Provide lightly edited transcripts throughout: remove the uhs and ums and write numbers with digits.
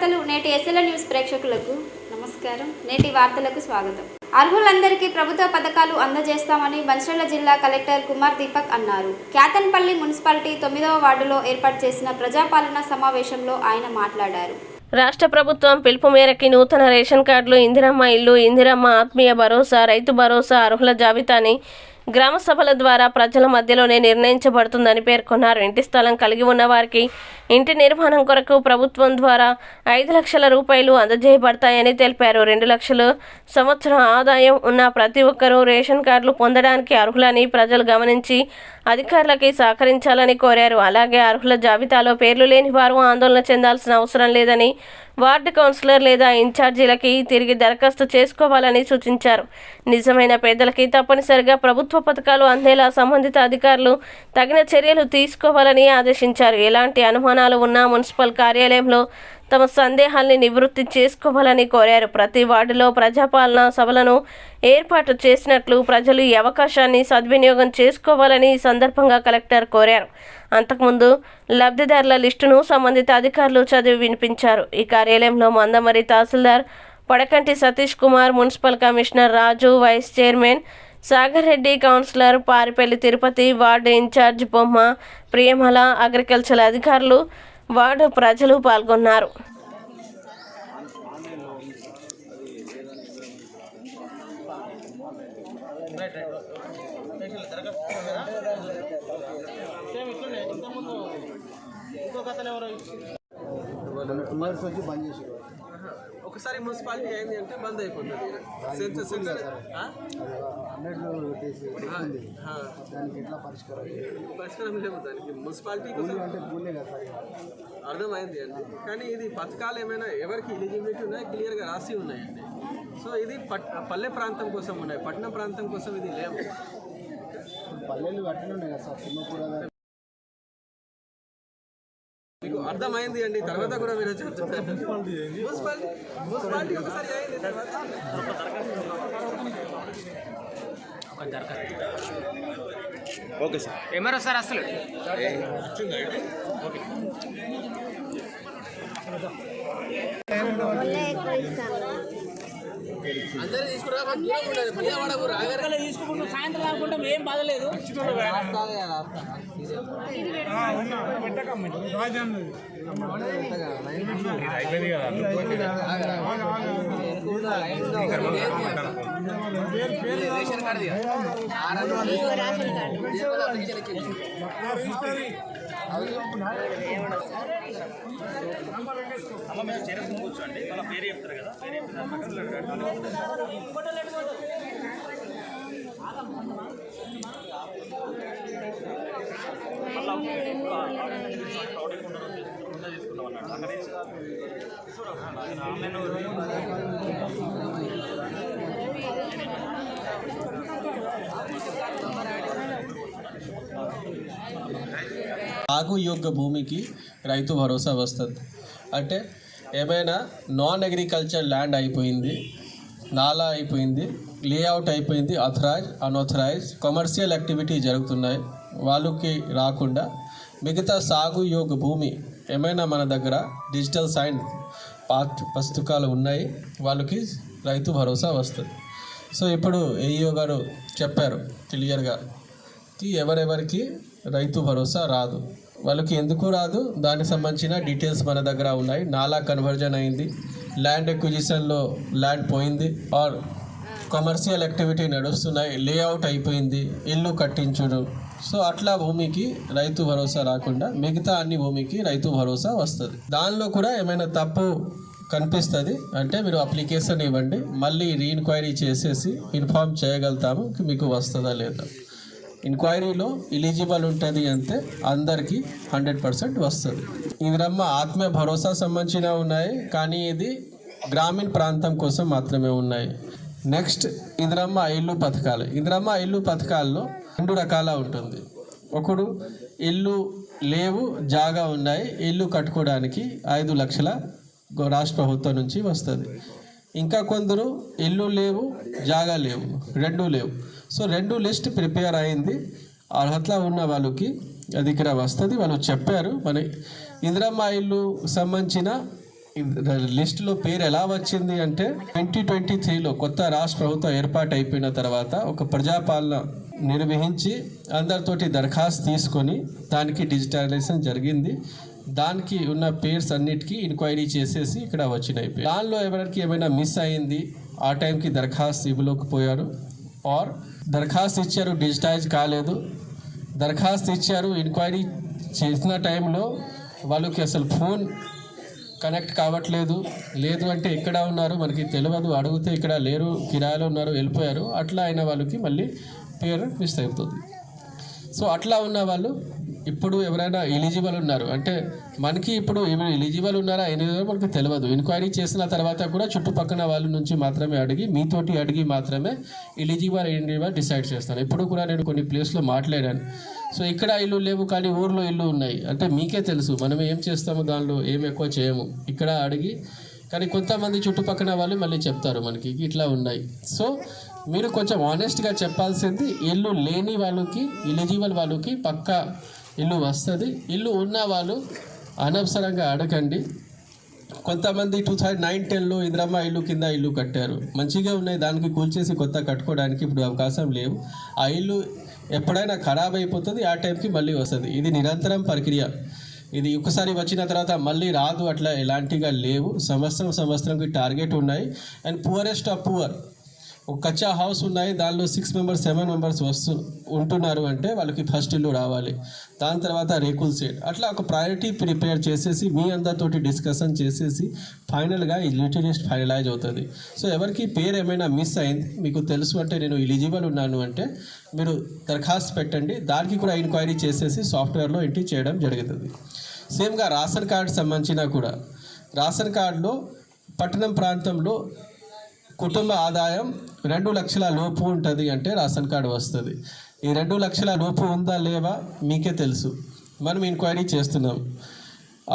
వార్తలు నేటి SLN news ప్రేక్షకులకు నమస్కారం. నేటి వార్తలకు స్వాగతం. అర్హులందరికీ ప్రభుత్వ పథకాలు అందజేస్తామని మంచిర్యాల జిల్లా కలెక్టర్ కుమార్ దీపక్ అన్నారు. క్యాతన్పల్లి మున్సిపాలిటీ 9వ వార్డులో ఏర్పాటు చేసిన ప్రజాపాలన సమావేశంలో ఆయన మాట్లాడారు. రాష్ట్ర ప్రభుత్వం పిలుపు మేరకు నూతన రేషన్ కార్డులు, ఇందిరమ్మ ఇల్లు, ఇందిరమ్మ ఆత్మీయ భరోసా, రైతు భరోసా అర్హుల జాబితాని గ్రామ సభల ద్వారా ప్రజల మధ్యలోనే నిర్ణయించబడుతుందని పేర్కొన్నారు. ఇంటి స్థలం కలిగి ఉన్న వారికి ఇంటి నిర్మాణం కొరకు ప్రభుత్వం ద్వారా 5 లక్షల రూపాయలు అందజేయబడతాయని తెలిపారు. 2 లక్షలు సంవత్సరం ఆదాయం ఉన్న ప్రతి ఒక్కరూ రేషన్ కార్డులు పొందడానికి అర్హులని ప్రజలు గమనించి అధికారులకి సహకరించాలని కోరారు. అలాగే అర్హుల జాబితాలో పేర్లు లేని వారు ఆందోళన చెందాల్సిన అవసరం లేదని, వార్డు కౌన్సిలర్ లేదా ఇన్ఛార్జీలకి తిరిగి దరఖాస్తు చేసుకోవాలని సూచించారు. నిజమైన పేదలకి తప్పనిసరిగా ప్రభుత్వ పథకాలు అందేలా సంబంధిత అధికారులు తగిన చర్యలు తీసుకోవాలని ఆదేశించారు. ఎలాంటి అనుమానాలు ఉన్నా మున్సిపల్ కార్యాలయంలో తమ సందేహాల్ని నివృత్తి చేసుకోవాలని కోరారు. ప్రతి వార్డులో ప్రజాపాలన సభలను ఏర్పాటు చేసినట్లు ప్రజలు ఈ అవకాశాన్ని సద్వినియోగం చేసుకోవాలని ఈ సందర్భంగా కలెక్టర్ కోరారు. అంతకుముందు లబ్ధిదారుల లిస్టును సంబంధిత అధికారులు చదివి వినిపించారు. ఈ కార్యాలయంలో Mandamarri tahsildar Padakanti Satish Kumar, municipal commissioner Raju, vice chairman Sagar Reddy, councillor Paripalli Tirupati, ward in charge Bomma Priyamala, agriculture అధికారులు, వార్డు ప్రజలు పాల్గొన్నారు. ఒకసారి మున్సిపాలిటీ అయింది అంటే బంద్ అయిపోతుంది. పరిష్కారం లేవు దానికి. మున్సిపాలిటీ అర్థమైంది అండి. కానీ ఇది పథకాలు ఏమైనా ఎవరికి ఎలిజిబిలిటీ ఉన్నాయి, క్లియర్గా రాసి ఉన్నాయండి. సో ఇది పల్లె ప్రాంతం కోసం ఉన్నాయి, పట్టణ ప్రాంతం కోసం ఇది లేవు. పల్లెలు అట్లనే ఉన్నాయి కదా సార్. మీకు అర్థమైంది అండి. తర్వాత కూడా మీరు చెప్తున్నారు మున్సిపాలిటీ ఒకసారి అయింది తర్వాత ఓకే సార్. ఏమరా సార్ అసలు అందరూ తీసుకురా తీసుకుంటూ సాయంత్రం అనుకుంటాం. ఏం బాధలేదు. రేషన్ కార్డు అమ్మ మేము చేరుకోవచ్చు అండి. వాళ్ళ పేరు చెప్తారు కదా, పేరు సాగు యోగ్య భూమికి రైతు భరోసా వస్తుంది. అంటే ఏమైనా నాన్ అగ్రికల్చర్ ల్యాండ్ అయిపోయింది, నాలా అయిపోయింది, లేఅవుట్ అయిపోయింది, అథరైజ్ అన్అథరైజ్ కమర్షియల్ యాక్టివిటీ జరుగుతున్నాయి, వాళ్ళకి రాకుండా మిగతా సాగు యోగ్య భూమి ఏమైనా మన దగ్గర డిజిటల్ సైన్ పుస్తకాలు ఉన్నాయి, వాళ్ళకి రైతు భరోసా వస్తుంది. సో ఇప్పుడు ఏఈఓ గారు చెప్పారు క్లియర్గా ఎవరెవరికి రైతు భరోసా రాదు, వాళ్ళకి ఎందుకు రాదు, దానికి సంబంధించిన డీటెయిల్స్ మన దగ్గర ఉన్నాయి. నాలా కన్వర్జన్ అయింది, ల్యాండ్ ఎక్విజిషన్లో ల్యాండ్ పోయింది, ఆర్ కమర్షియల్ యాక్టివిటీ నడుస్తున్నాయి, లేఅవుట్ అయిపోయింది, ఇల్లు కట్టించుడు. సో అట్లా భూమికి రైతు భరోసా రాకుండా మిగతా అన్ని భూమికి రైతు భరోసా వస్తుంది. దానిలో కూడా ఏమైనా తప్పు కనిపిస్తుంది అంటే మీరు అప్లికేషన్ ఇవ్వండి, మళ్ళీ రీఎన్క్వైరీ చేసేసి ఇన్ఫార్మ్ చేయగలుగుతాము మీకు వస్తుందా లేదా. ఎంక్వైరీలో ఎలిజిబుల్ ఉంటుంది అంటే అందరికీ 100% వస్తుంది. ఇందిరమ్మ ఆత్మీయ భరోసా సంబంధించిన ఉన్నాయి, కానీ ఇది గ్రామీణ ప్రాంతం కోసం మాత్రమే ఉన్నాయి. నెక్స్ట్ ఇందిరమ్మ ఇల్లు పథకాలు. ఇందిరమ్మ ఇల్లు పథకాల్లో 2 రకాల ఉంటుంది. ఒకడు ఇల్లు లేవు, జాగా ఉన్నాయి, ఇల్లు కట్టుకోవడానికి 5 లక్షల రాష్ట్ర ప్రభుత్వం నుంచి వస్తుంది. ఇంకా కొందరు ఇల్లు లేవు, జాగా లేవు, 2 లేవు. సో 2 లిస్ట్ ప్రిపేర్ అయింది, అర్హత ఉన్న వాళ్ళకి అది ఇక్కడ వస్తుంది. వాళ్ళు చెప్పారు మన ఇందిరమ్మ ఇల్లు సంబంధించిన లిస్టులో పేరు ఎలా వచ్చింది అంటే 2023లో కొత్త రాష్ట్ర ప్రభుత్వం ఏర్పాటు అయిపోయిన తర్వాత ఒక ప్రజాపాలన నిర్వహించి అందరితోటి దరఖాస్తు తీసుకొని దానికి డిజిటలైజేషన్ జరిగింది. దానికి ఉన్న పేర్స్ అన్నిటికీ ఎంక్వైరీ చేసేసి ఇక్కడ వచ్చినాయి. దానిలో ఎవరికి ఏమైనా మిస్ అయింది, ఆ టైంకి దరఖాస్తు ఇవ్వలేకపోయారు, ఆర్ దరఖాస్తు ఇచ్చారు డిజిటైజ్ కాలేదు, దరఖాస్తు ఇచ్చారు ఎంక్వైరీ చేసిన టైంలో వాళ్ళకి అసలు ఫోన్ కనెక్ట్ కావట్లేదు, లేదు అంటే ఎక్కడ ఉన్నారు మనకి తెలియదు, అడిగితే ఇక్కడ లేరు, కిరాయిలో ఉన్నారు, వెళ్ళిపోయారు, అట్లా అయిన వాళ్ళకి మళ్ళీ పేరు మిస్ అవుతుంది. సో అట్లా ఉన్న వాళ్ళు ఇప్పుడు ఎవరైనా ఎలిజిబుల్ ఉన్నారు అంటే మనకి ఇప్పుడు ఎలిజిబుల్ ఉన్నారా అనేది మనకు తెలియదు. ఎంక్వైరీ చేసిన తర్వాత కూడా చుట్టుపక్కల వాళ్ళ నుంచి మాత్రమే అడిగి, మీతోటి అడిగి మాత్రమే ఎలిజిబుల్ డిసైడ్ చేస్తాను. ఇప్పుడు కూడా నేను కొన్ని ప్లేస్లో మాట్లాడాను. సో ఇక్కడ ఇల్లు లేవు కానీ ఊర్లో ఇల్లు ఉన్నాయి అంటే మీకే తెలుసు మనం ఏం చేస్తాము, దానిలో ఏం ఎక్కువ చేయము. ఇక్కడ అడిగి కానీ కొంతమంది చుట్టుపక్కల వాళ్ళు మళ్ళీ చెప్తారు మనకి ఇట్లా ఉన్నాయి. సో మీరు కొంచెం ఆనెస్ట్గా చెప్పాల్సింది, ఇల్లు లేని వాళ్ళకి ఎలిజిబుల్ వాళ్ళకి పక్కా ఇల్లు వస్తుంది. ఇల్లు ఉన్న వాళ్ళు అనవసరంగా అడగండి. కొంతమంది 2009-10లో ఇందిరమ్మ ఇల్లు కింద ఇల్లు కట్టారు, మంచిగా ఉన్నాయి, దానికి కూల్చేసి కొత్త కట్టుకోవడానికి ఇప్పుడు అవకాశం లేవు. ఆ ఇల్లు ఎప్పుడైనా ఖరాబ్ అయిపోతుంది, ఆ టైంకి మళ్ళీ వస్తుంది. ఇది నిరంతరం ప్రక్రియ, ఇది ఒకసారి వచ్చిన తర్వాత మళ్ళీ రాదు, అట్లా ఎలాంటిగా లేవు. సంవత్సరంకి టార్గెట్ ఉన్నాయి. అండ్ పూరెస్ట్ ఆఫ్ పూర్ ఒక కచ్చా హౌస్ ఉన్నాయి, దానిలో 6 members 7 members ఉంటున్నారు అంటే వాళ్ళకి ఫస్ట్ ఇల్లు రావాలి, దాని తర్వాత రేకుల్ సెట్, అట్లా ఒక ప్రయారిటీ ప్రిపేర్ చేసేసి మీ అందరితోటి డిస్కషన్ చేసేసి ఫైనల్గా ఈ లిస్ట్ ఫైనలైజ్ అవుతుంది. సో ఎవరికి పేరు ఏమైనా మిస్ అయింది మీకు తెలుసు అంటే నేను ఎలిజిబుల్ ఉన్నాను అంటే మీరు దరఖాస్తు పెట్టండి, దానికి కూడా ఎంక్వైరీ చేసేసి సాఫ్ట్వేర్లో ఎంట్రీ చేయడం జరుగుతుంది. సేమ్గా రేషన్ కార్డు సంబంధించిన కూడా రేషన్ కార్డులో పట్టణం ప్రాంతంలో కుటుంబ ఆదాయం 2 లక్షల లోపు ఉంటుంది అంటే రేషన్ కార్డు వస్తుంది. ఈ 2 లక్షల లోపు ఉందా లేవా మీకే తెలుసు, మనం ఎంక్వైరీ చేస్తున్నాం,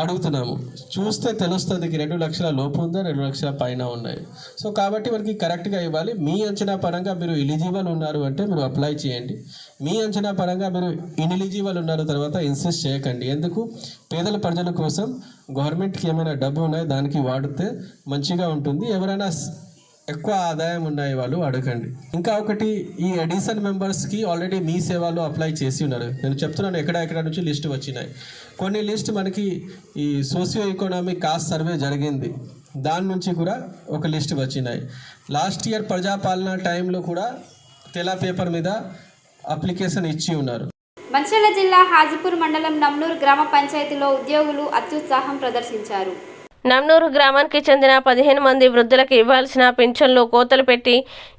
అడుగుతున్నాము, చూస్తే తెలుస్తుంది 2 లక్షల లోపు ఉందా 2 లక్షల పైన ఉన్నాయి. సో కాబట్టి మనకి కరెక్ట్గా ఇవ్వాలి. మీ అంచనా పరంగా మీరు ఎలిజిబుల్ ఉన్నారు అంటే మీరు అప్లై చేయండి. మీ అంచనా పరంగా మీరు ఇన్ఎలిజిబుల్ ఉన్నారు తర్వాత ఇన్సిస్ట్ చేయకండి. ఎందుకు, పేదల ప్రజల కోసం గవర్నమెంట్కి ఏమైనా డబ్బు ఉన్నాయి దానికి వాడితే మంచిగా ఉంటుంది. ఎవరైనా ఎక్కువ ఆదాయం ఉన్నాయి వాళ్ళు అడగండి. ఇంకా ఒకటి, ఈ అడిషన్ మెంబర్స్కి ఆల్రెడీ మీ సేవలో అప్లై చేసి ఉన్నారు. నేను చెప్తున్నాను ఎక్కడ నుంచి లిస్ట్ వచ్చినాయి. కొన్ని లిస్ట్ మనకి ఈ సోషియో ఎకనామిక్ కాస్ట్ సర్వే జరిగింది, దాని నుంచి కూడా ఒక లిస్ట్ వచ్చినాయి. లాస్ట్ ఇయర్ ప్రజాపాలన టైంలో కూడా తెల్ల పేపర్ మీద అప్లికేషన్ ఇచ్చి ఉన్నారు. మంచిర్యాల జిల్లా హాజీపూర్ మండలం నమ్నూరు గ్రామ పంచాయతీలో ఉద్యోగులు అత్యుత్సాహం ప్రదర్శించారు. నమ్నూరు గ్రామానికి చెందిన 15 మంది వృద్ధులకు ఇవ్వాల్సిన పింఛన్లు కోతలు పెట్టి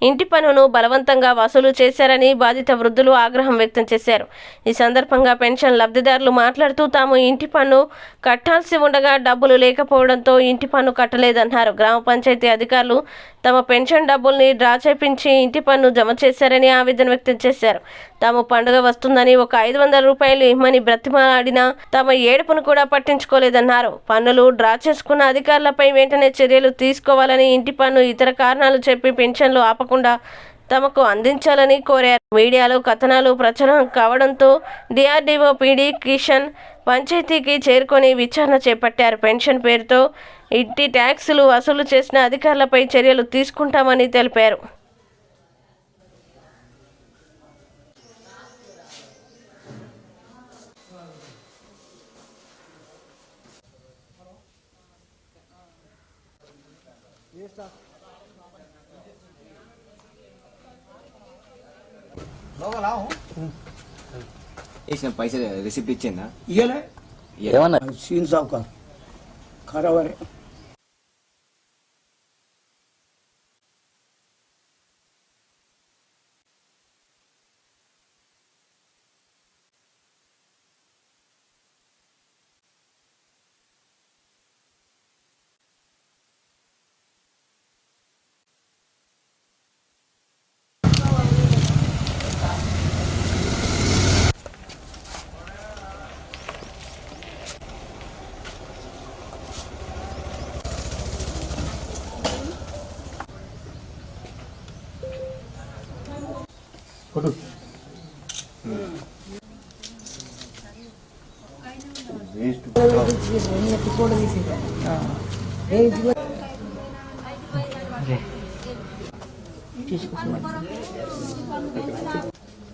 ఇంటి పన్నును బలవంతంగా వసూలు చేశారని బాధిత వృద్ధులు ఆగ్రహం వ్యక్తం చేశారు. ఈ సందర్భంగా పెన్షన్ లబ్ధిదారులు మాట్లాడుతూ తాము ఇంటి పన్ను కట్టాల్సి ఉండగా డబ్బులు లేకపోవడంతో ఇంటి పన్ను కట్టలేదన్నారు. గ్రామ పంచాయతీ అధికారులు తమ పెన్షన్ డబ్బుల్ని డ్రా చేపించి ఇంటి పన్ను జమ చేశారని ఆవేదన వ్యక్తం చేశారు. తాము పండుగ వస్తుందని ఒక 500 రూపాయలు ఇమ్మని బ్రతిమాలాడినా తమ ఏడుపును కూడా పట్టించుకోలేదన్నారు. పన్నులు డ్రా చేసుకున్న అధికారులపై వెంటనే చర్యలు తీసుకోవాలని, ఇంటి పన్ను ఇతర కారణాలు చెప్పి పెన్షన్లు ఆపకుండా తమకు అందించాలని కోరారు. మీడియాలో కథనాలు ప్రచారం కావడంతో డిఆర్డీఓ పీడీ కిషన్ పంచాయతీకి చేరుకొని విచారణ చేపట్టారు. పెన్షన్ పేరుతో ఇంటి ట్యాక్సులు వసూలు చేసిన అధికారులపై చర్యలు తీసుకుంటామని తెలిపారు. వేసిన పైసలు రిసిప్ట్ ఇచ్చిందా? ఇయ్యలే ఏమన్నా సీన్ సావుకార్ ఖరాబ్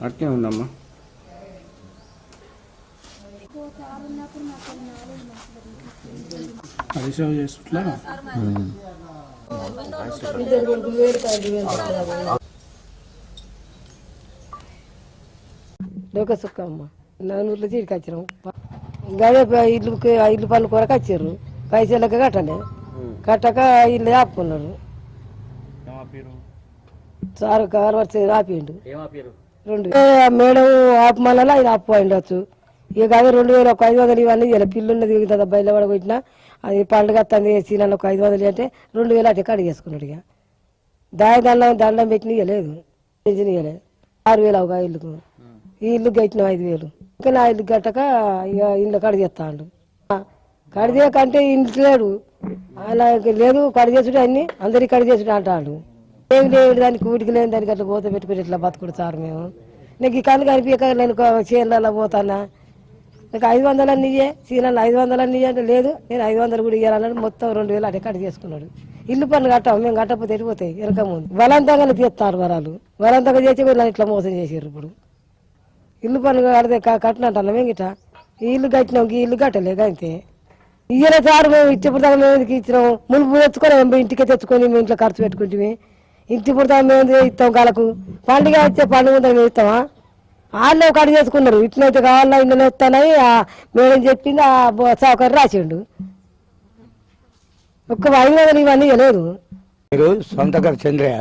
అట్నే ఉందమ్మా. పరిశ్రమ చేస్తుట్లా లోకసుక్కమ్మ నలుగురిలో చీడికి వచ్చినాం. గదే ఇల్లు పనులు కొరకు వచ్చారు. పైసలకి కట్టలే, కట్టక ఇల్లు ఆపుకున్నారు. సార్ కారు వచ్చి ఆపిండు 2 మేడం ఆపమల్ల ఆయన ఆపు ఉండొచ్చు. ఇక అదే 2,500 ఇవన్నీ ఇలా పిల్లున్నది కదా బయలు పడబెట్టినా అది పండుగ వస్తుంది సీనాలు ఒక 500 అంటే 2,000 అట్టే కడిగి చేసుకున్నాడు. ఇక దండం పెట్టిన ఇవ్వలేదు, పెన్షన్ ఇవ్వలేదు. 6,000 ఒక ఇల్లుకు. ఈ ఇల్లు కట్టినాం 5,000. ఇంకా నా ఇల్లు కట్టక ఇక ఇల్లు కడిగి చేస్తాడు. కడిగేకంటే ఇంట్లో లేడు, అలా లేదు కడిగేసుడు అన్ని అందరికి కడిగేసుడు అంటాడు. ఏమి లేదు దానికి ఊటికి లేని దానికి అట్లా పోత పెట్టుకుని ఇట్లా బతుకుడు సార్ మేము. నీకు ఈ కళ్ళు కనిపించక నేను చీరలలో పోతానా, నాకు 500 అన్నీయే చీరలు 500 అన్నీయే అంటే లేదు నేను 500 కూడా ఇవ్వాలన్నాడు. మొత్తం 2,000 అట్టే కట్ చేసుకున్నాడు. ఇల్లు పనులు కట్టాము మేము, కట్టకపోతే ఎడిపోతాయి వెనక ముందు బలవంతంగా తీస్తారు వరాలు. బలవంతంగా చేసి నన్ను ఇట్లా మోసం చేసారు. ఇప్పుడు ఇల్లు పనులు కడితే కట్టినట్టు మేము గిట్ట ఈ ఇల్లు కట్టినాం, ఈ ఇల్లు కట్టలేదు అంతే. ఇయ్యలే సార్ మేము ఇచ్చిప్పుడు దాకా మేము ఎందుకు ఇచ్చినాము, మునుపు తెచ్చుకొని ఇంటికే తెచ్చుకొని మేము ఇంట్లో ఖర్చు పెట్టుకుంటే ఇంటి పుడతా మేము ఇస్తాం. కాలకు పండుగ వచ్చే పండుగ ఉందని మేము ఇస్తామా? వాళ్ళే ఒక అడుగు చేసుకున్నారు. ఇట్లయితే కావాలా ఇంట్లో వస్తానని మేడం చెప్పింది. ఆ సౌకర్యం రాసిండు. ఒక్క 500 ఇవన్నీ ఇవ్వలేదు. మీరు సొంత గారు చంద్రయ్య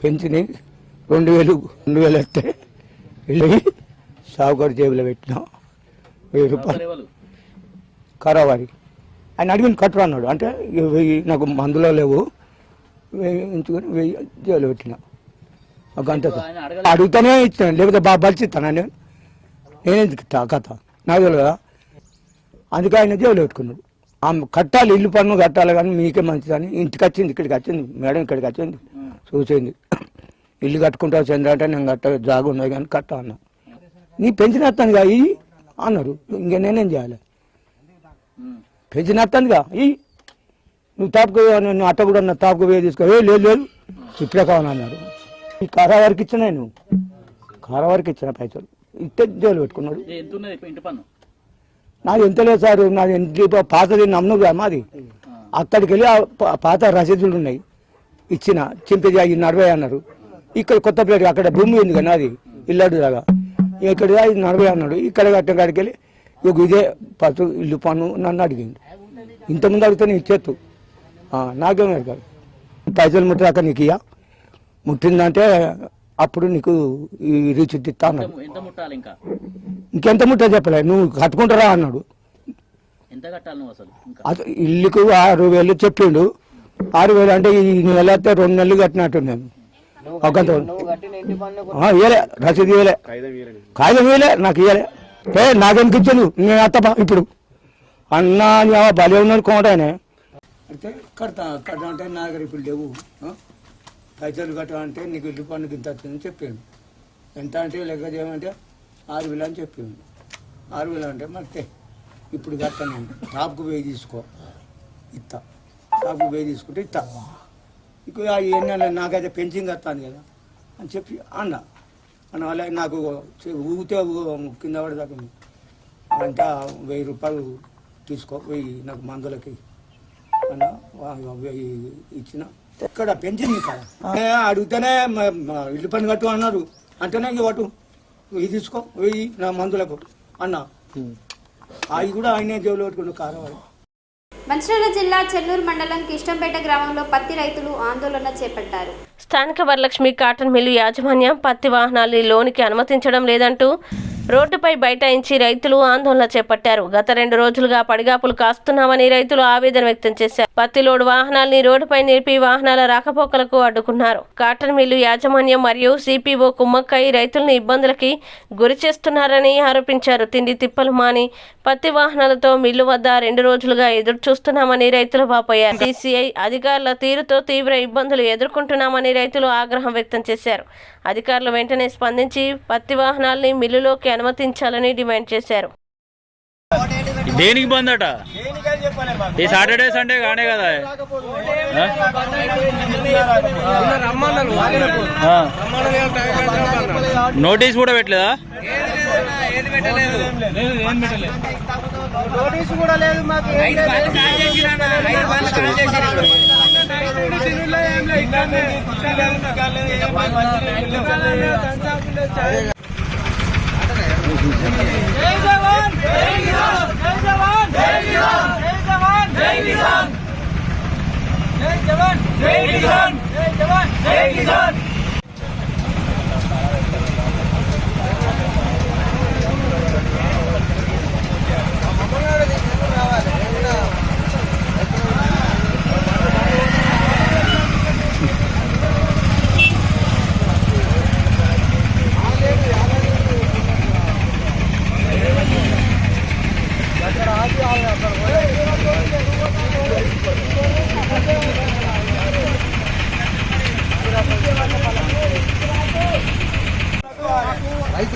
పెంచిని 2,000 వస్తే వెళ్ళి సావుకారు జేబులో పెట్టినాం 1000 రూపాయలు కరావారి. ఆయన అడిగిన కట్టరు అన్నాడు. అంటే 1000 నాకు మందులో లేవు, 1000 ఉంచుకొని 1000 జేబులో పెట్టినా. ఒక గంట అడుగుతానే ఇచ్చినాను, లేకపోతే బాగా బలిచిస్తాను నేనే ఇస్తా కథ నాకు తెలియదు కదా. అందుకే ఆయన జేబులో పెట్టుకున్నాడు. కట్టాలి ఇల్లు పన్ను కట్టాలి కానీ మీకే మంచిదని ఇంటికి వచ్చింది, ఇక్కడికి వచ్చింది మేడం, ఇక్కడికి వచ్చింది చూసింది. ఇల్లు కట్టుకుంటావు చంద్ర అంటే నేను కట్ట జాగా ఉన్నాయి కానీ కట్ట అన్నా. నీ పెంచిన వస్తుందిగా ఇవి అన్నారు. ఇంకా నేనేం చేయాలి, పెంచిన వస్తుందిగా ఇవి నువ్వు తాపుకు నువ్వు అట్ట కూడా నా తాపుకు వేసి తీసుకో. లేదు ఇప్పుడే కావాలన్నారు. ఈ కారావారికి ఇచ్చిన నేను కారావారికి ఇచ్చిన పైసలు ఇస్తే జోలు పెట్టుకున్నాడు. నాది ఎంత లేదు సార్, నాది ఎంత పాతది నమ్మను మాది. అక్కడికి వెళ్ళి పాత రసీదులు ఉన్నాయి ఇచ్చిన చింపేది 40 అన్నారు. ఇక్కడ కొత్త ప్లేట్ అక్కడ భూమి ఉంది కదా నాది ఇల్లాడు దాకా, ఇక్కడ 40 అన్నాడు. ఇక్కడ కట్టిన కాడికి వెళ్ళి ఇదే ఫస్ట్ ఇల్లు పన్ను నన్ను అడిగింది. ఇంతకుముందు అడిగితే నేను ఇచ్చేత్తు నాకేం కాదు. పైసలు ముట్టాక నీకు ఇయ్య, ముట్టిందంటే అప్పుడు నీకు ఈ రీచిట్ ఇస్తా అన్నాడు. ఇంకెంత ముట్టా చెప్పలే, నువ్వు కట్టుకుంటారా అన్నాడు. ఇల్లుకు 6,000 చెప్పిండు. 6,000 అంటే ఈ నెల అయితే 2 నెలలు కట్టినట్టు నేను ఒకంత ఇవ్వలే, రసీదు ఇవ్వలే, కాగితం ఇవ్వలే, నాకు ఇవ్వలే. నాకెందుకు ఇచ్చాను నేను అత్తపా ఇప్పుడు అన్నా బలి ఉన్నాడు కోటాయనే. అయితే కడతా అంటే నా దగ్గర ఇప్పుడు లేవు, పైసలు కట్టాలంటే నీకు ఇల్లు పన్నుకి ఇంత వచ్చిందని చెప్పాను. ఎంత అంటే లెక్క చేయమంటే 6,000 అని చెప్పాను. 6,000 అంటే మరి ఇప్పుడు కట్టాను నేను టాప్కు 1000 తీసుకో ఇస్తా, టాప్కు 1000 తీసుకుంటే ఇస్తా. ఇక ఎన్ని నాకైతే పెన్షన్ కట్టాను కదా అని చెప్పి అన్న వల్ల నాకు ఊగితే కింద పడదాకా అంతా 1000 రూపాయలు తీసుకో, 1000 నాకు మందులకి అన్న 1000 ఇచ్చిన. ఇక్కడ పెంచింది కదా అడిగితేనే ఇల్లు పని కట్టు అన్నారు. అంటేనే ఇంక పట్టు 1000 తీసుకో, 1000 నా మందులకు అన్న. అవి కూడా ఆయనే జేబులో పెట్టుకున్న కారవాడు. మంచిర్యాల జిల్లా చెన్నూరు మండలం కిష్టంపేట గ్రామంలో పత్తి రైతులు ఆందోళన చేపట్టారు. స్థానిక వరలక్ష్మి కాటన్ మిల్లు యాజమాన్యం పత్తి వాహనాలు లోనికి అనుమతించడం లేదంటూ రోడ్డుపై బైఠాయించి రైతులు ఆందోళన చేపట్టారు. గత 2 రోజులుగా పడిగాపులు కాస్తున్నామని రైతులు ఆవేదన వ్యక్తం చేశారు. పత్తి లోడు వాహనాల్ని రోడ్డుపై నిలిపి వాహనాల రాకపోకలకు అడ్డుకున్నారు. కాటన్ మిల్లు యాజమాన్యం మరియు సిపిఓ కుమ్మక్కై రైతులను ఇబ్బందులకి గురి చేస్తున్నారని ఆరోపించారు. తిండి తిప్పలు మాని పత్తి వాహనాలతో మిల్లు వద్ద 2 రోజులుగా ఎదురు చూస్తున్నామని రైతులు వాపోయారు. సిసిఐ అధికారుల తీరుతో తీవ్ర ఇబ్బందులు ఎదుర్కొంటున్నామని రైతులు ఆగ్రహం వ్యక్తం చేశారు. అధికారులు వెంటనే స్పందించి పత్తి వాహనాల్ని మిల్లులోకి అనుమతించాలని డిమాండ్ చేశారు. దేనికి బంద్ అట? ఈ సాటర్డే సండే కానే కదా. నోటీస్ కూడా పెట్టలేదా? నోటీసు కూడా లేదు మాకు.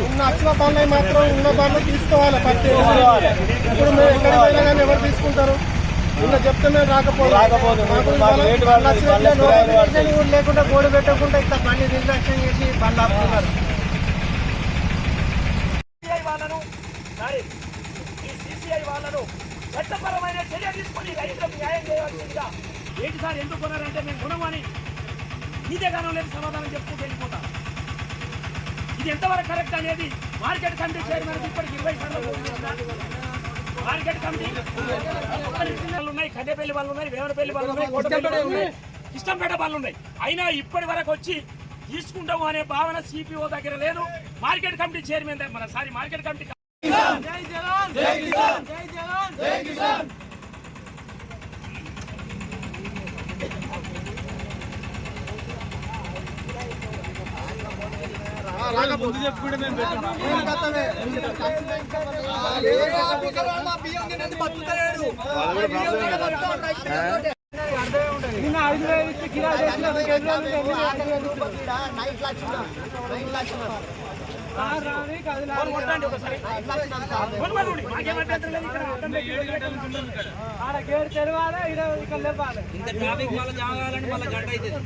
ఉన్న అచ్చిన పనులు మాత్రం ఉన్న పనులు తీసుకోవాలి. ఇప్పుడు మేము ఎక్కడికి పోయినా కానీ ఎవరు తీసుకుంటారు? నిన్న చెప్తే మేము రాకపోదు లేకుండా గోడు పెట్టకుండా ఇట్లా బండి నిర్లక్ష్యం చేసి బండి ఆపుతున్నారు. చట్టపరమైన చర్య తీసుకుని రైతులకు న్యాయం చేయవలసిందిగా. ఏంటి సార్ ఎందుకు కొన్నారంటే మేము గుణమని ఇదే కాలం లేదు సమాధానం చెప్పుకుంటూ వెళ్ళిపోతాం. ఇది ఎంతవరకు కరెక్ట్ అనేది మార్కెట్ కమిటీ చైర్మన్ ఇప్పటికి 20 సార్లు మార్కెట్ కమిటీ ఉన్నాయి, కడ్డేపల్లి వాళ్ళు ఉన్నాయి, వేమనపల్లి వాళ్ళు ఉన్నాయి, కోటపల్లి ఉన్నాయి, ఇష్టంపేట వాళ్ళు ఉన్నాయి. అయినా ఇప్పటి వరకు వచ్చి తీసుకుంటాము అనే భావన సిపిఓ దగ్గర లేదు. Market committee chairman market committee జై జవాన్ జై కిసాన్ జై జవాన్ జై కిసాన్. ముందు చెప్పుకుంటే మేము నిన్న 5,000 ఇచ్చి కిరా చేసిన గేట్ తెరవాలి, ఇక్కడ లేపాలి. ఇంకా ట్రాఫిక్ మళ్ళీ జాగాలంటే మళ్ళీ గంట అవుతుంది.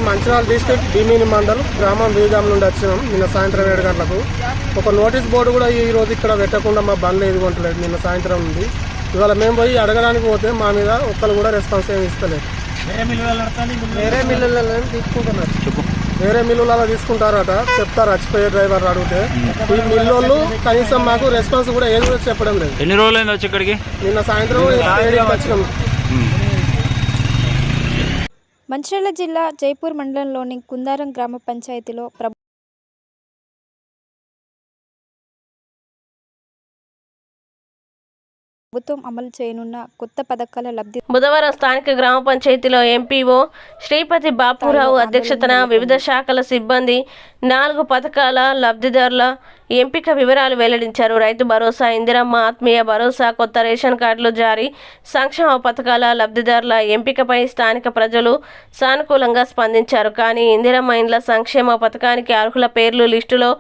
మంచిర్యాల డిస్ట్రిక్ట్ భీమిని మండల్ గ్రామం వీగాం నుండి వచ్చినాం. నిన్న సాయంత్రం 7 గంటలకు ఒక నోటీస్ బోర్డు కూడా ఈ రోజు ఇక్కడ పెట్టకుండా మా బండ్లు ఎదుగుంటలేదు. నిన్న సాయంత్రం నుండి ఇవాళ మేము పోయి అడగడానికి పోతే మా మీద ఒక్కరు కూడా రెస్పాన్స్ ఏమి ఇస్తలేదు. వేరే మిల్లులలో తీసుకుంటున్నారు, వేరే మిల్లులలో తీసుకుంటారట చెప్తారు. వచ్చిపోయే డ్రైవర్ అడిగితే ఈ మిల్లు కనీసం మాకు రెస్పాన్స్ కూడా ఏది కూడా చెప్పడం లేదు. ఎన్ని రోజులైంది వచ్చి ఇక్కడికి? నిన్న సాయంత్రం 7కి వచ్చినాం. మంచిర్యాల జిల్లా జైపూర్ మండలంలోని కుందారం గ్రామ పంచాయతీలో ప్రభుత్వం అమలు చేయనున్న కొత్త పథకాల లబ్ధి బుధవారం స్థానిక గ్రామ పంచాయతీలో ఎంపీఓ శ్రీపతి బాపురావు అధ్యక్షతన వివిధ శాఖల సిబ్బంది 4 పథకాల లబ్ధిదారుల ఎంపిక వివరాలు వెల్లడించారు. రైతు భరోసా, ఇందిరమ్మ ఆత్మీయ భరోసా, కొత్త రేషన్ కార్డులు జారీ, సంక్షేమ పథకాల లబ్ధిదారుల ఎంపికపై స్థానిక ప్రజలు సానుకూలంగా స్పందించారు. కానీ ఇందిరమ్మ ఇండ్ల సంక్షేమ పథకానికి అర్హుల పేర్లు లిస్టులో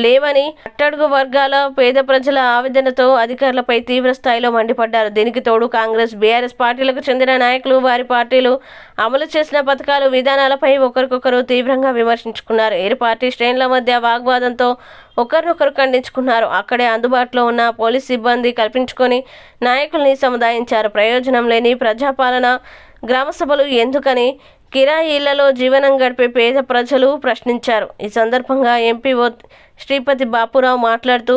లేవని అట్టడుగు వర్గాల పేద ప్రజల ఆవేదనతో అధికారులపై తీవ్ర స్థాయిలో మండిపడ్డారు. దీనికి తోడు కాంగ్రెస్, బీఆర్ఎస్ పార్టీలకు చెందిన నాయకులు వారి పార్టీలు అమలు చేసిన పథకాలు, విధానాలపై ఒకరికొకరు తీవ్రంగా విమర్శించుకున్నారు. ఇరు పార్టీ శ్రేణుల మధ్య వాగ్వాదంతో ఒకరినొకరు ఖండించుకున్నారు. అక్కడే అందుబాటులో ఉన్న పోలీస్ సిబ్బంది కల్పించుకొని నాయకుల్ని సముదాయించారు. ప్రయోజనం లేని ప్రజాపాలన, గ్రామ సభలు ఎందుకని కిరాయి ఇళ్లలో జీవనం గడిపే పేద ప్రజలు ప్రశ్నించారు. ఈ సందర్భంగా ఎంపీఓ శ్రీపతి బాపురావు మాట్లాడుతూ,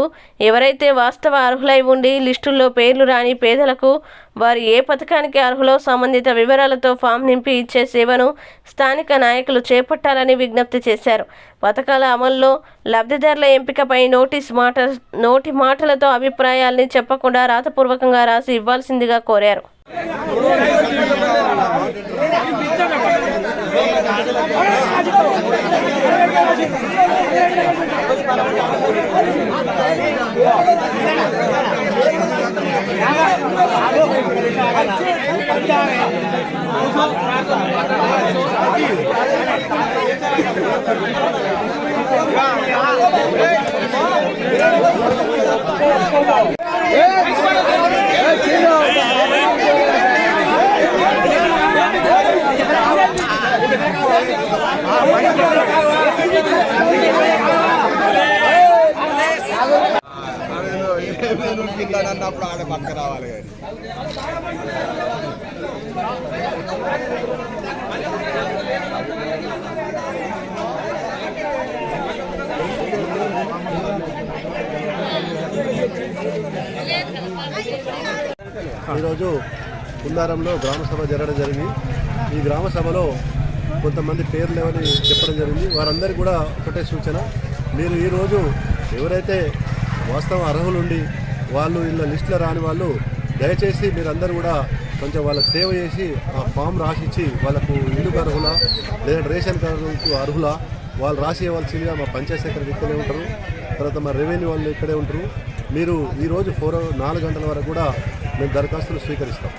ఎవరైతే వాస్తవ అర్హులై ఉండి లిస్టుల్లో పేర్లు రాని పేదలకు వారు ఏ పథకానికి అర్హులో సంబంధిత వివరాలతో ఫామ్ నింపి ఇచ్చే సేవను స్థానిక నాయకులు చేపట్టాలని విజ్ఞప్తి చేశారు. పథకాల అమల్లో లబ్ధిదారుల ఎంపికపై నోటి మాటలతో అభిప్రాయాల్ని చెప్పకుండా రాతపూర్వకంగా రాసి ఇవ్వాల్సిందిగా కోరారు. అన్నప్పుడు ఆడ పక్క రావాలి కానీ ఈరోజు కుందారంలో గ్రామ సభ జరగడం జరిగింది. ఈ గ్రామ సభలో కొంతమంది పేర్లు లేవని చెప్పడం జరిగింది. వారందరికీ కూడా ఒకటే సూచన, మీరు ఈరోజు ఎవరైతే వాస్తవ అర్హులుండి వాళ్ళు ఇలా లిస్టులో రాని వాళ్ళు దయచేసి మీరందరూ కూడా కొంచెం వాళ్ళకి సేవ చేసి ఆ ఫామ్ రాసిచ్చి వాళ్ళకు ఇల్లు అర్హులా లేదా రేషన్ కార్డుకు అర్హులా వాళ్ళు రాసి ఇవ్వాల్సిందిగా మా పంచాయత్ సెక్రటరీ ఇక్కడే ఉంటారు, తర్వాత మా రెవెన్యూ వాళ్ళు ఇక్కడే ఉంటారు. మీరు ఈరోజు 4 గంటల వరకు కూడా మేము దరఖాస్తులు స్వీకరిస్తాం.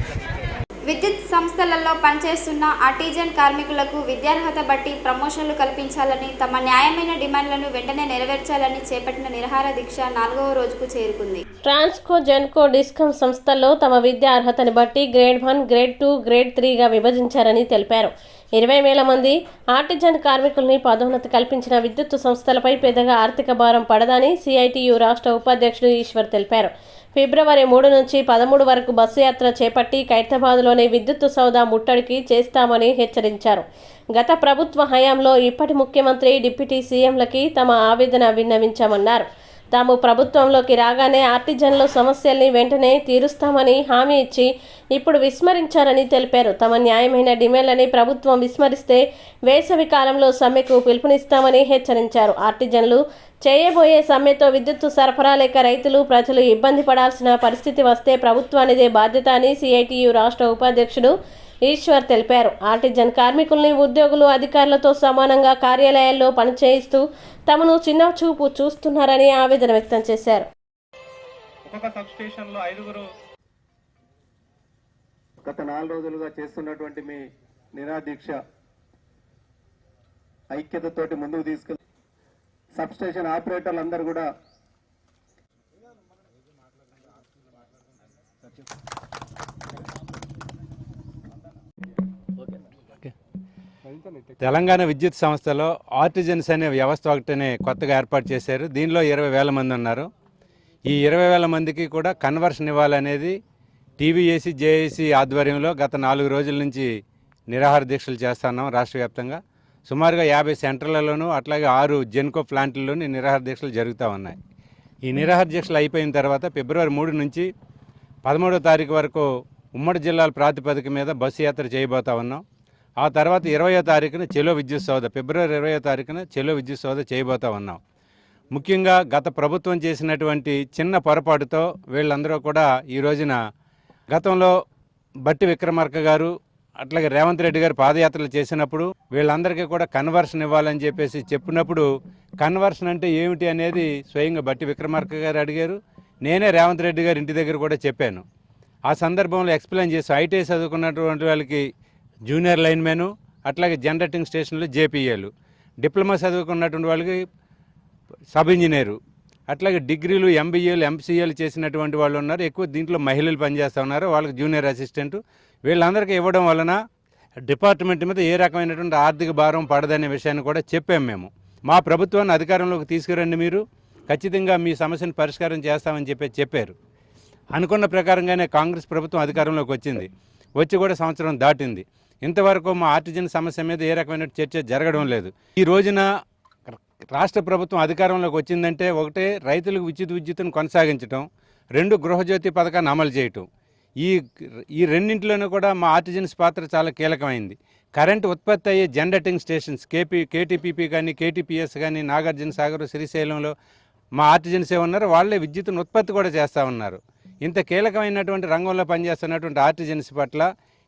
విద్యుత్ సంస్థలలో పనిచేస్తున్న ఆర్టిజన్ కార్మికులకు విద్యార్హత బట్టి ప్రమోషన్లు కల్పించాలని, తమ న్యాయమైన డిమాండ్లను వెంటనే నెరవేర్చాలని చేపట్టిన నిరాహార దీక్ష 4వ రోజుకు చేరుకుంది. ట్రాన్స్కో, జెన్కో, డిస్కమ్ సంస్థల్లో తమ విద్యా అర్హతని బట్టి గ్రేడ్ 1, గ్రేడ్ 2, గ్రేడ్ 3గా విభజించారని తెలిపారు. 20,000 మంది ఆర్టిజన్ కార్మికుల్ని పదోన్నతి కల్పించిన విద్యుత్ సంస్థలపై పెద్దగా ఆర్థిక భారం పడదని సిఐటియు రాష్ట్ర ఉపాధ్యక్షుడు ఈశ్వర్ తెలిపారు. ఫిబ్రవరి 3 నుంచి 13 వరకు బస్సు యాత్ర చేపట్టి ఖైరతాబాద్లోని విద్యుత్ సౌదా ముట్టడికి చేస్తామని హెచ్చరించారు. గత ప్రభుత్వ హయాంలో ఇప్పటి ముఖ్యమంత్రి, డిప్యూటీ సీఎంలకి తమ ఆవేదన విన్నవించామన్నారు. తాము ప్రభుత్వంలోకి రాగానే ఆర్టిజన్ల సమస్యల్ని వెంటనే తీరుస్తామని హామీ ఇచ్చి ఇప్పుడు విస్మరించారని తెలిపారు. తమ న్యాయమైన డిమాండ్లని ప్రభుత్వం విస్మరిస్తే వేసవి కాలంలో సమ్మెకు పిలుపునిస్తామని హెచ్చరించారు. ఆర్టిజన్లు చేయబోయే సమ్మెతో విద్యుత్ సరఫరా లేక రైతులు, ప్రజలు ఇబ్బంది పడాల్సిన పరిస్థితి వస్తే ప్రభుత్వానిదే బాధ్యత అని సిఐటియు రాష్ట్ర ఉపాధ్యక్షుడు ఈశ్వర్ తెలిపారు. ఆర్టిజన్ కార్మికుల్ని ఉద్యోగులు, అధికారులతో సమానంగా కార్యాలయాల్లో పనిచేయిస్తూ తమను చిన్న చూపు చూస్తున్నారని ఆవేదన వ్యక్తం చేశారు. గత 4 రోజులుగా చేస్తున్నటువంటి మీ నిరాదీక్ష ఐక్యతతోటి ముందుకు తీసుకెళ్తారు. సబ్ స్టేషన్ ఆపరేటర్లు అందరూ కూడా తెలంగాణ విద్యుత్ సంస్థలో ఆర్టిజన్స్ అనే వ్యవస్థ ఒకటినే కొత్తగా ఏర్పాటు చేశారు. దీనిలో 20,000 మంది ఉన్నారు. ఈ 20,000 మందికి కూడా కన్వర్షన్ ఇవ్వాలనేది టీవీఏసీ, జేఏసీ ఆధ్వర్యంలో గత 4 రోజుల నుంచి నిరాహార దీక్షలు చేస్తున్నాం. రాష్ట్ర వ్యాప్తంగా సుమారుగా 50 సెంటర్లలోనూ అట్లాగే 6 జెన్కో ప్లాంట్లలోని నిరాహార దీక్షలు జరుగుతూ ఉన్నాయి. ఈ నిరాహార దీక్షలు అయిపోయిన తర్వాత ఫిబ్రవరి 3 నుంచి 13వ తారీఖు వరకు ఉమ్మడి జిల్లాల ప్రాతిపదిక మీద బస్సు యాత్ర చేయబోతా ఉన్నాం. ఆ తర్వాత 20వ తారీఖున చెలో విద్యుత్ సౌద, ఫిబ్రవరి 20వ తారీఖున చెలో విద్యుత్ సౌద చేయబోతా ఉన్నాం. ముఖ్యంగా గత ప్రభుత్వం చేసినటువంటి చిన్న పొరపాటుతో వీళ్ళందరూ కూడా ఈ రోజున గతంలో బట్టి విక్రమార్క గారు అట్లాగే రేవంత్ రెడ్డి గారు పాదయాత్రలు చేసినప్పుడు వీళ్ళందరికీ కూడా కన్వర్షన్ ఇవ్వాలని చెప్పేసి చెప్పినప్పుడు కన్వర్షన్ అంటే ఏమిటి అనేది స్వయంగా బట్టి విక్రమార్క గారు అడిగారు. నేనే రేవంత్ రెడ్డి గారి ఇంటి దగ్గర కూడా చెప్పాను. ఆ సందర్భంలో ఎక్స్ప్లెయిన్ చేసి ఐటీఐ చదువుకున్నటువంటి వాళ్ళకి జూనియర్ లైన్మెను, అట్లాగే జనరేటింగ్ స్టేషన్లు జేపీఏలు, డిప్లొమా చదువుకున్నటువంటి వాళ్ళకి సబ్ ఇంజనీరు, అట్లాగే డిగ్రీలు ఎంబీఏలు ఎంసీఏలు చేసినటువంటి వాళ్ళు ఉన్నారు. ఎక్కువ దీంట్లో మహిళలు పనిచేస్తూ ఉన్నారు. వాళ్ళకి జూనియర్ అసిస్టెంట్, వీళ్ళందరికీ ఇవ్వడం వలన డిపార్ట్మెంట్ మీద ఏ రకమైనటువంటి ఆర్థిక భారం పడదనే విషయాన్ని కూడా చెప్పాము మేము. మా ప్రభుత్వాన్ని అధికారంలోకి తీసుకురండి, మీరు ఖచ్చితంగా మీ సమస్యను పరిష్కారం చేస్తామని చెప్పారు. అనుకున్న ప్రకారంగానే కాంగ్రెస్ ప్రభుత్వం అధికారంలోకి వచ్చింది. వచ్చి కూడా సంవత్సరం దాటింది. ఇంతవరకు మా ఆర్టిజన్ సమస్య మీద ఏ రకమైన చర్చ జరగడం లేదు. ఈ రోజున రాష్ట్ర ప్రభుత్వం అధికారంలోకి వచ్చిందంటే ఒకటే రైతులకు విద్యుత్తును కొనసాగించడం, 2 గృహజ్యోతి పథకాన్ని అమలు చేయటం. ఈ రెండింటిలోనూ కూడా మా ఆర్టిజన్స్ పాత్ర చాలా కీలకమైంది. కరెంటు ఉత్పత్తి అయ్యే జనరేటింగ్ స్టేషన్స్ కేటీపీపీ కానీ కేటీపీఎస్ కానీ నాగార్జున సాగర్ శ్రీశైలంలో మా ఆర్టిజన్సే ఉన్నారు. వాళ్ళే విద్యుత్తును ఉత్పత్తి కూడా చేస్తూ ఉన్నారు. ఇంత కీలకమైనటువంటి రంగంలో పనిచేస్తున్నటువంటి ఆర్టిజన్స్ పట్ల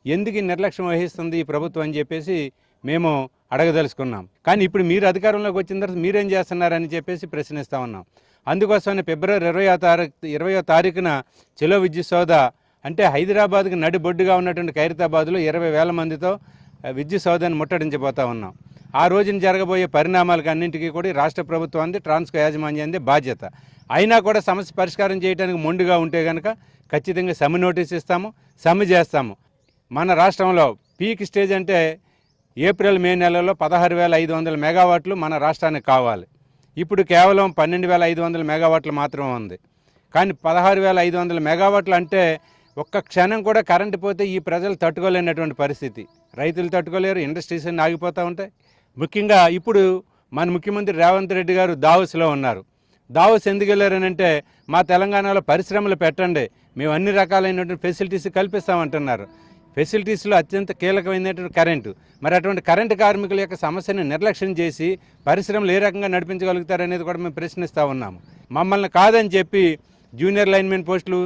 ఎందుకు నిర్లక్ష్యం వహిస్తుంది ఈ ప్రభుత్వం అని చెప్పేసి మేము అడగదలుచుకున్నాం. కానీ ఇప్పుడు మీరు అధికారంలోకి వచ్చిన తర్వాత మీరేం చేస్తున్నారని చెప్పేసి ప్రశ్నిస్తూ ఉన్నాం. అందుకోసమే ఫిబ్రవరి 20వ తారీఖున చెలో విద్యుత్ సౌధ అంటే హైదరాబాద్కి నడిబొడ్డుగా ఉన్నటువంటి ఖైరతాబాద్లో 20,000 మందితో విద్యుత్ సౌధాన్ని ముట్టడించబోతా ఉన్నాం. ఆ రోజున జరగబోయే పరిణామాలకు అన్నింటికీ కూడా రాష్ట్ర ప్రభుత్వాన్ని ట్రాన్స్కో యాజమాన్యాన్ని బాధ్యత. అయినా కూడా సమస్య పరిష్కారం చేయడానికి మొండిగా ఉంటే కనుక ఖచ్చితంగా సమ్మె నోటీస్ ఇస్తాము, సమ్మె చేస్తాము. మన రాష్ట్రంలో పీక్ స్టేజ్ అంటే ఏప్రిల్ మే నెలలో 16,500 మెగావాట్లు మన రాష్ట్రానికి కావాలి. ఇప్పుడు కేవలం 12,500 మెగావాట్లు మాత్రమే ఉంది. కానీ 16,500 మెగావాట్లు అంటే ఒక్క క్షణం కూడా కరెంటు పోతే ఈ ప్రజలు తట్టుకోలేనటువంటి పరిస్థితి. రైతులు తట్టుకోలేరు, ఇండస్ట్రీస్ అన్నీ ఆగిపోతూ ఉంటాయి. ముఖ్యంగా ఇప్పుడు మన ముఖ్యమంత్రి రేవంత్ రెడ్డి గారు దావోస్లో ఉన్నారు. దావోస్ ఎందుకు వెళ్ళారనంటే మా తెలంగాణలో పరిశ్రమలు పెట్టండి, మేము అన్ని రకాలైనటువంటి ఫెసిలిటీస్ కల్పిస్తామంటున్నారు. ఫెసిలిటీస్లో అత్యంత కీలకమైనటువంటి కరెంటు. మరి అటువంటి కరెంటు కార్మికుల యొక్క సమస్యను నిర్లక్ష్యం చేసి పరిశ్రమలు ఏ రకంగా నడిపించగలుగుతారనేది కూడా మేము ప్రశ్నిస్తూ ఉన్నాము. మమ్మల్ని కాదని చెప్పి జూనియర్ లైన్మెన్ పోస్టులు,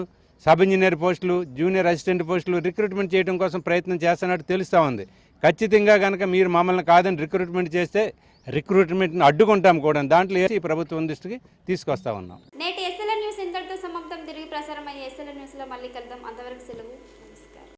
సబ్ ఇంజనీర్ పోస్టులు, జూనియర్ అసిస్టెంట్ పోస్టులు రిక్రూట్మెంట్ చేయడం కోసం ప్రయత్నం చేస్తున్నట్టు తెలుస్తూ ఉంది. ఖచ్చితంగా కనుక మీరు మమ్మల్ని కాదని రిక్రూట్మెంట్ చేస్తే రిక్రూట్మెంట్ని అడ్డుకుంటాం కూడా. దాంట్లో ఈ ప్రభుత్వం దృష్టికి తీసుకొస్తా ఉన్నాం. నేటి ఎస్ఎల్ఎన్ న్యూస్ ఇంతటితో సమాప్తం. తిరిగి ప్రసారం అయ్యే ఎస్ఎల్ఎన్ న్యూస్లో మళ్ళీ కలుద్దాం. అంతవరకు సెలవు.